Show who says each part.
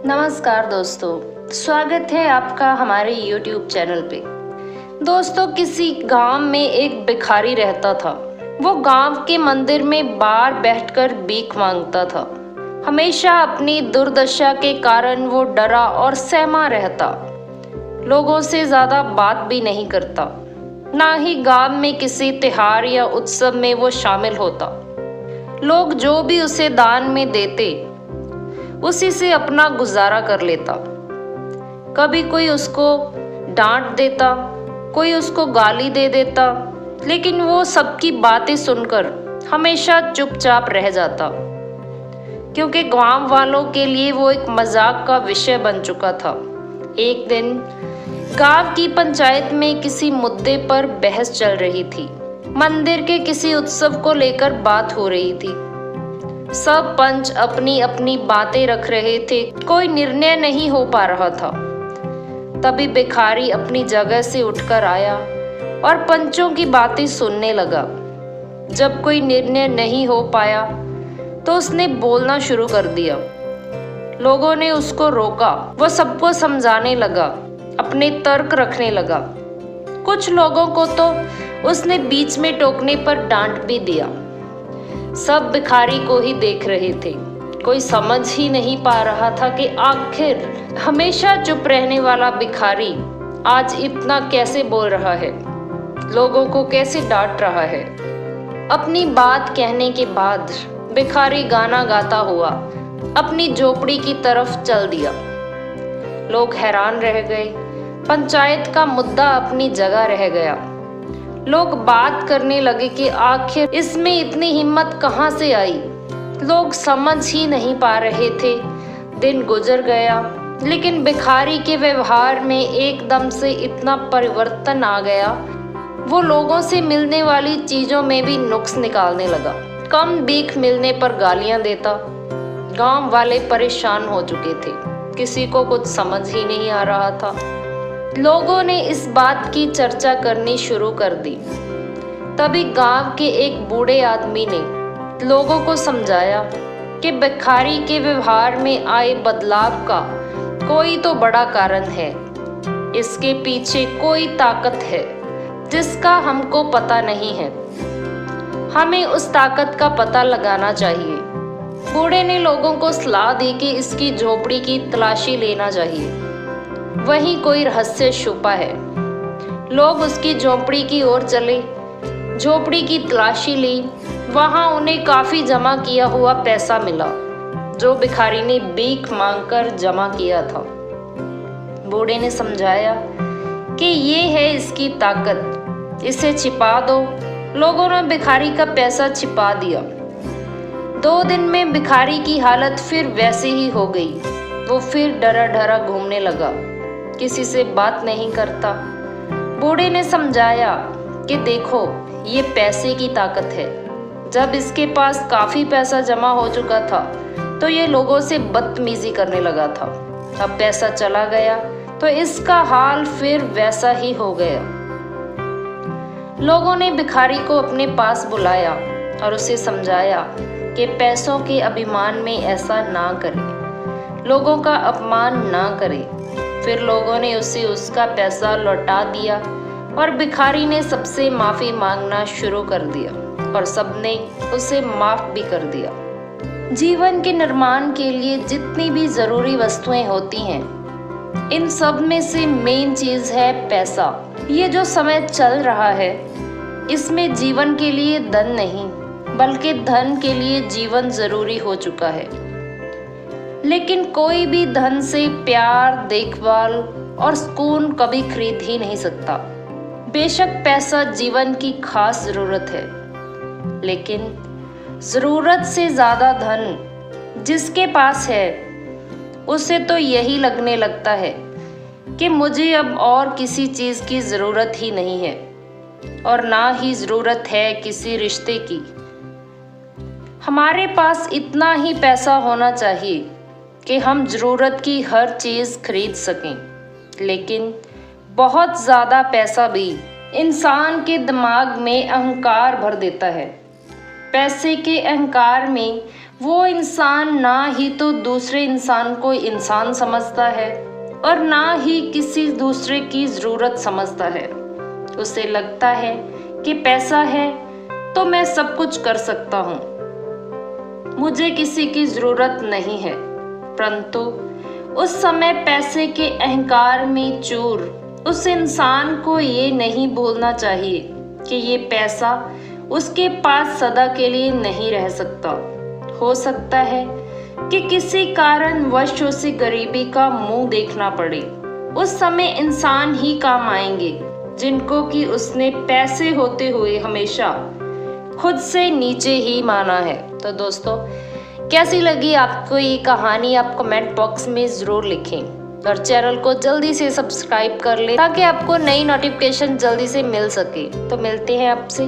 Speaker 1: नमस्कार दोस्तों, स्वागत है आपका हमारे YouTube चैनल पे। दोस्तों, किसी गांव में एक भिखारी रहता था। वो गांव के मंदिर में बाहर बैठकर भीख मांगता था। हमेशा अपनी दुर्दशा के कारण वो डरा और सहमा रहता। लोगों से ज्यादा बात भी नहीं करता, ना ही गांव में किसी त्योहार या उत्सव में वो शामिल होता। लोग जो भी उसे दान में देते उसी से अपना गुजारा कर लेता। कभी कोई उसको डांट देता, कोई उसको गाली दे देता, लेकिन वो सबकी बातें सुनकर हमेशा चुपचाप रह जाता, क्योंकि गांव वालों के लिए वो एक मजाक का विषय बन चुका था। एक दिन गांव की पंचायत में किसी मुद्दे पर बहस चल रही थी। मंदिर के किसी उत्सव को लेकर बात हो रही थी। सब पंच अपनी अपनी बातें रख रहे थे, कोई निर्णय नहीं हो पा रहा था। तभी भिखारी अपनी जगह से उठकर आया और पंचों की बातें सुनने लगा। जब कोई निर्णय नहीं हो पाया तो उसने बोलना शुरू कर दिया। लोगों ने उसको रोका, वो सबको समझाने लगा, अपने तर्क रखने लगा। कुछ लोगों को तो उसने बीच में टोकने पर डांट भी दिया। सब भिखारी को ही देख रहे थे। कोई समझ ही नहीं पा रहा था कि आखिर हमेशा चुप रहने वाला भिखारी आज इतना कैसे बोल रहा है, लोगों को कैसे डांट रहा है। अपनी बात कहने के बाद भिखारी गाना गाता हुआ अपनी झोपड़ी की तरफ चल दिया। लोग हैरान रह गए। पंचायत का मुद्दा अपनी जगह रह गया। लोग बात करने लगे कि आखिर इसमें इतनी हिम्मत कहाँ से आई। लोग समझ ही नहीं पा रहे थे। दिन गुजर गया, लेकिन भिखारी के व्यवहार में एकदम से इतना परिवर्तन आ गया। वो लोगों से मिलने वाली चीजों में भी नुक्स निकालने लगा। कम भीख मिलने पर गालियां देता। गांव वाले परेशान हो चुके थे, किसी को कुछ समझ ही नहीं आ रहा था। लोगों ने इस बात की चर्चा करनी शुरू कर दी। तभी गांव के एक बूढ़े आदमी ने लोगों को समझाया कि भिखारी के व्यवहार में आए बदलाव का कोई तो बड़ा कारण है। इसके पीछे कोई ताकत है जिसका हमको पता नहीं है। हमें उस ताकत का पता लगाना चाहिए। बूढ़े ने लोगों को सलाह दी कि इसकी झोपड़ी की तलाशी लेना चाहिए, वहीं कोई रहस्य छुपा है। लोग उसकी झोपड़ी की ओर चले, झोपड़ी की तलाशी ली। वहां उन्हें काफी जमा किया हुआ पैसा मिला, जो भिखारी ने भीख मांगकर जमा किया था। बूढ़े ने समझाया कि ये है इसकी ताकत, इसे छिपा दो। लोगों ने भिखारी का पैसा छिपा दिया। 2 दिन में भिखारी की हालत फिर वैसी ही हो गई। वो फिर डरा डरा घूमने लगा, किसी से बात नहीं करता। बूढ़े ने समझाया कि देखो, ये पैसे की ताकत है। जब इसके पास काफी पैसा जमा हो चुका था तो ये लोगों से बदतमीजी करने लगा था। अब पैसा चला गया तो इसका हाल फिर वैसा ही हो गया। लोगों ने भिखारी को अपने पास बुलाया और उसे समझाया कि पैसों के अभिमान में ऐसा ना करे, लोगों का अपमान ना करे। फिर लोगों ने उसे उसका पैसा लौटा दिया और भिखारी ने सबसे माफी मांगना शुरू कर दिया और सबने उसे माफ भी कर दिया। जीवन के निर्माण के लिए जितनी भी जरूरी वस्तुएं होती हैं, इन सब में से मेन चीज है पैसा। ये जो समय चल रहा है, इसमें जीवन के लिए धन नहीं, बल्कि धन के लिए जीवन जरूरी हो चुका है। लेकिन कोई भी धन से प्यार, देखभाल और सुकून कभी खरीद ही नहीं सकता। बेशक पैसा जीवन की खास जरूरत है, लेकिन जरूरत से ज्यादा धन जिसके पास है, उसे तो यही लगने लगता है कि मुझे अब और किसी चीज की जरूरत ही नहीं है, और ना ही जरूरत है किसी रिश्ते की। हमारे पास इतना ही पैसा होना चाहिए कि हम जरूरत की हर चीज खरीद सकें। लेकिन बहुत ज्यादा पैसा भी इंसान के दिमाग में अहंकार भर देता है। पैसे के अहंकार में वो इंसान ना ही तो दूसरे इंसान को इंसान समझता है और ना ही किसी दूसरे की ज़रूरत समझता है। उसे लगता है कि पैसा है तो मैं सब कुछ कर सकता हूँ, मुझे किसी की ज़रूरत नहीं है। परंतु उस समय पैसे के अहंकार में चूर उस इंसान को ये नहीं भूलना चाहिए कि ये पैसा उसके पास सदा के लिए नहीं रह सकता। हो सकता है कि किसी कारणवश उसे गरीबी का मुंह देखना पड़े। उस समय इंसान ही काम आएंगे जिनको कि उसने पैसे होते हुए हमेशा खुद से नीचे ही माना है। तो दोस्तों, कैसी लगी आपको ये कहानी, आप कमेंट बॉक्स में ज़रूर लिखें और चैनल को जल्दी से सब्सक्राइब कर लें ताकि आपको नई नोटिफिकेशन जल्दी से मिल सके। तो मिलते हैं आपसे